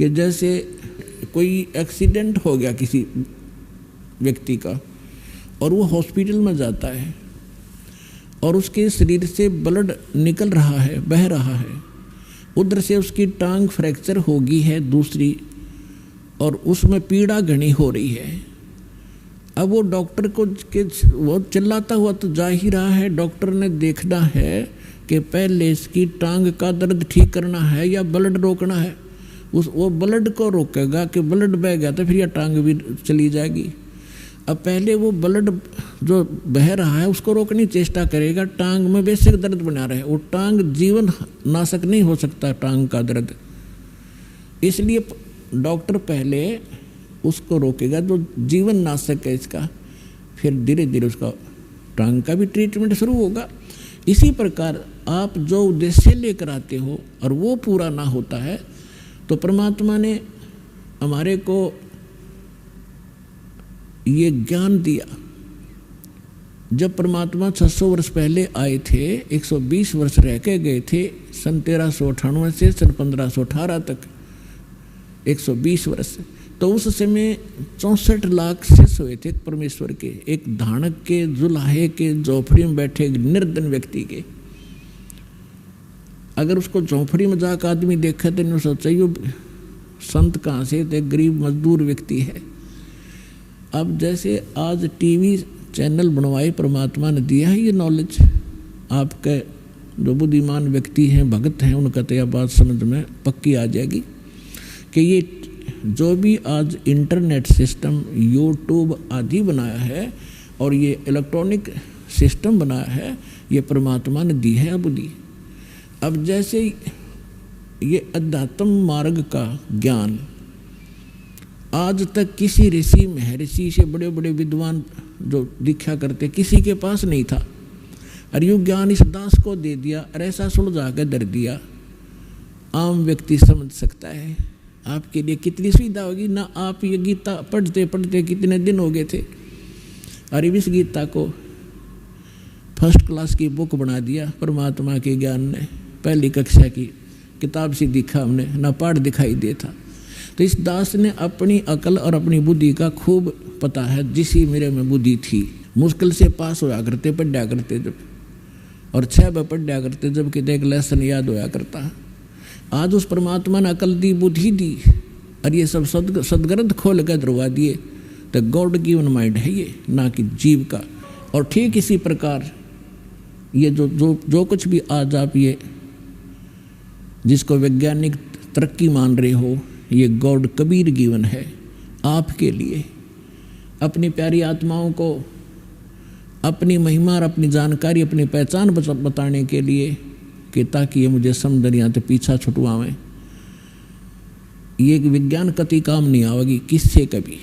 कि जैसे कोई एक्सीडेंट हो गया किसी व्यक्ति का और वो हॉस्पिटल में जाता है और उसके शरीर से ब्लड निकल रहा है, बह रहा है, उधर से उसकी टांग फ्रैक्चर होगी है दूसरी, और उसमें पीड़ा घनी हो रही है। अब वो डॉक्टर को वो चिल्लाता हुआ तो जा ही रहा है। डॉक्टर ने देखना है कि पहले इसकी टांग का दर्द ठीक करना है या ब्लड रोकना है। वो ब्लड को रोकेगा कि ब्लड बह गया तो फिर यह टांग भी चली जाएगी। अब पहले वो ब्लड जो बह रहा है उसको रोकने की चेष्टा करेगा, टांग में बेसिक दर्द बना रहे। वो टांग जीवन नाशक नहीं हो सकता टांग का दर्द, इसलिए डॉक्टर पहले उसको रोकेगा जो जीवन नाशक है इसका, फिर धीरे धीरे उसका टांग का भी ट्रीटमेंट शुरू होगा। इसी प्रकार आप जो उद्देश्य लेकर आते हो और वो पूरा ना होता है तो परमात्मा ने हमारे को ये ज्ञान दिया। जब परमात्मा 600 वर्ष पहले आए थे, 120 वर्ष रह के गए थे, सन 1398 से सन 1518 तक 120 वर्ष, तो उस समय 64 लाख शिष्य हुए थे परमेश्वर के, एक धानक के, जुलाहे के, झोपड़ी में बैठे निर्धन व्यक्ति के। अगर उसको झोपड़ी में जाकर आदमी देखे तो नहीं सोचा ये संत कहाँ से थे, गरीब मजदूर व्यक्ति है। अब जैसे आज टीवी चैनल बनवाए परमात्मा ने दिया है ये नॉलेज, आपके जो बुद्धिमान व्यक्ति हैं, भगत हैं, उनका तो यह बात समझ में पक्की आ जाएगी कि ये जो भी आज इंटरनेट सिस्टम, यूट्यूब आदि बनाया है और ये इलेक्ट्रॉनिक सिस्टम बनाया है, ये परमात्मा ने दी है बुद्धि। अब जैसे ये अध्यात्म मार्ग का ज्ञान आज तक किसी ऋषि महर्षि से, बड़े बड़े विद्वान जो दीक्षा करते, किसी के पास नहीं था, और यो ज्ञान इस दास को दे दिया और ऐसा सुलझा कर दर दिया, आम व्यक्ति समझ सकता है। आपके लिए कितनी सुविधा होगी ना। आप ये गीता पढ़ते पढ़ते कितने दिन हो गए थे, और इस गीता को फर्स्ट क्लास की बुक बना दिया परमात्मा के ज्ञान ने। पहली कक्षा की किताब सी दिखा हमने, ना पाठ दिखाई देता। तो इस दास ने अपनी अकल और अपनी बुद्धि का खूब पता है, जिसी मेरे में बुद्धि थी। मुश्किल से पास होया करते, पढ़ा करते जब, और 6 बार पढ़ा करते जब कि एक लेसन याद होया करता। आज उस परमात्मा ने अकल दी, बुद्धि दी, और ये सब सदग्रंथ खोल कर दरवा दिए। तो गॉड गिवन माइंड है ये, ना कि जीव का। और ठीक इसी प्रकार ये जो कुछ भी आज आप ये जिसको वैज्ञानिक तरक्की मान रहे हो, ये गॉड कबीर गिवन है आपके लिए, अपनी प्यारी आत्माओं को अपनी महिमा और अपनी जानकारी, अपनी पहचान बताने के लिए, कि ताकि ये मुझे समझ यहाँ तो पीछा छुटवावें। ये विज्ञान कति काम नहीं आवेगी किससे कभी।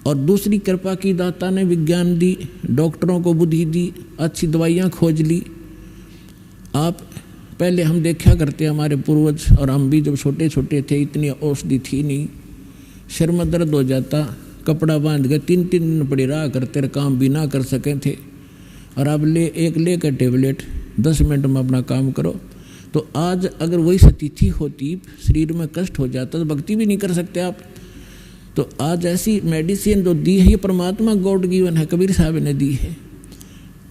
और दूसरी कृपा की दाता ने विज्ञान दी, डॉक्टरों को बुद्धि दी, अच्छी दवाइयाँ खोज ली। आप पहले हम देखा करते, हमारे पूर्वज और हम भी जब छोटे छोटे थे, इतनी औषधि थी नहीं, सिर में दर्द हो जाता, कपड़ा बांध के 3 दिन पड़े रहा करते, काम भी ना कर सके थे। और अब लेकर टेबलेट 10 मिनट में अपना काम करो। तो आज अगर वही स्थिति होती, शरीर में कष्ट हो जाता, तो भक्ति भी नहीं कर सकते आप। तो आज ऐसी मेडिसिन जो दी है ये परमात्मा गॉड गिवन है, कबीर साहब ने दी है।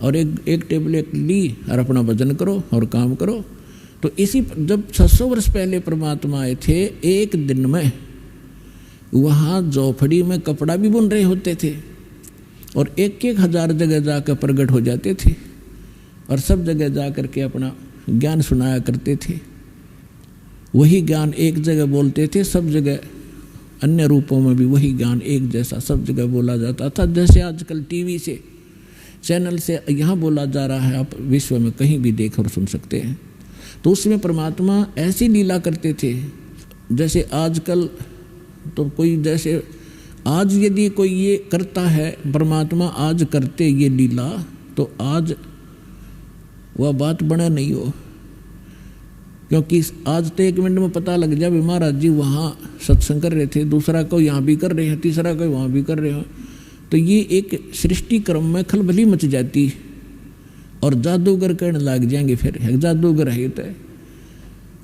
और एक टेबलेट ली और अपना भजन करो और काम करो। तो इसी जब 600 वर्ष पहले परमात्मा आए थे, एक दिन में वहाँ झोपड़ी में कपड़ा भी बुन रहे होते थे, और 1-1 हज़ार जगह जाकर प्रकट हो जाते थे, और सब जगह जा कर के अपना ज्ञान सुनाया करते थे। वही ज्ञान एक जगह बोलते थे, सब जगह अन्य रूपों में भी वही ज्ञान एक जैसा सब जगह बोला जाता था। जैसे आजकल टीवी से, चैनल से यहाँ बोला जा रहा है, आप विश्व में कहीं भी देख और सुन सकते हैं। तो उसमें परमात्मा ऐसी लीला करते थे। जैसे आजकल तो कोई, जैसे आज यदि कोई ये करता है, परमात्मा आज करते ये लीला, तो आज वह बात बना नहीं हो, क्योंकि आज तो 1 मिनट में पता लग जाए महाराज जी वहाँ सत्संग कर रहे थे, दूसरा को यहाँ भी कर रहे हैं, तीसरा को वहाँ भी कर रहे हैं। तो ये एक सृष्टि क्रम में खलबली मच जाती, और जादूगर कहने लग जाएंगे फिर, जादूगर है तो।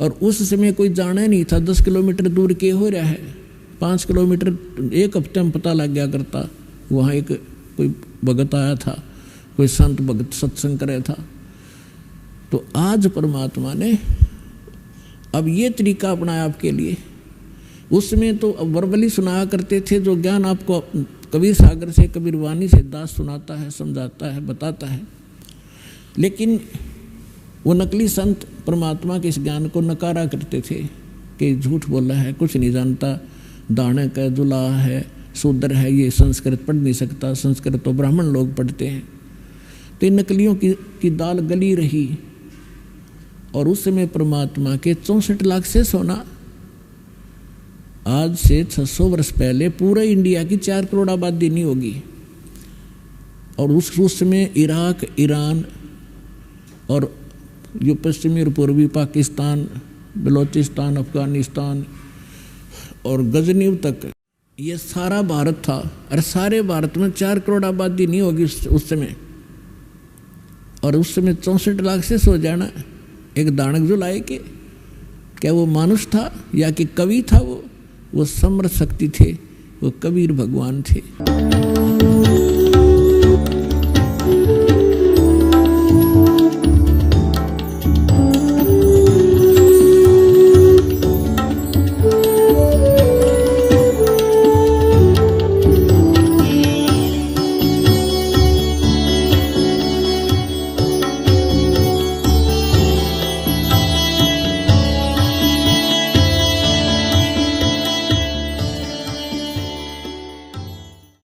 और उस समय कोई जाना नहीं था 10 किलोमीटर दूर के हो रहा है, 5 किलोमीटर 1 हफ्ते में पता लग गया करता। वहाँ एक कोई भगत आया था, कोई संत भगत सत्संग करे था। तो आज परमात्मा ने अब ये तरीका अपनाया आपके लिए। उसमें तो वर्बली सुनाया करते थे, जो ज्ञान आपको कबीर सागर से, कबीर वाणी से दास सुनाता है, समझाता है, बताता है। लेकिन वो नकली संत परमात्मा के इस ज्ञान को नकारा करते थे कि झूठ बोला है, कुछ नहीं जानता, दानक है, दुल्हा है, शूद्र है, ये संस्कृत पढ़ नहीं सकता, संस्कृत तो ब्राह्मण लोग पढ़ते हैं। तो इन नकलियों की दाल गली रही। और उस समय परमात्मा के 64 लाख से सोना, आज से 600 वर्ष पहले पूरे इंडिया की 4 करोड़ आबादी नहीं होगी। और उस समय इराक, ईरान और जो पश्चिमी और पूर्वी पाकिस्तान, बलोचिस्तान, अफगानिस्तान और गजनीव तक, ये सारा भारत था। और सारे भारत में 4 करोड़ आबादी नहीं होगी उस समय। और उस समय 64 लाख से सो जाना एक दानक जो लाए के, क्या वो मानुष था या कि कवि था? वो समर्थ शक्ति थे, वो कबीर भगवान थे।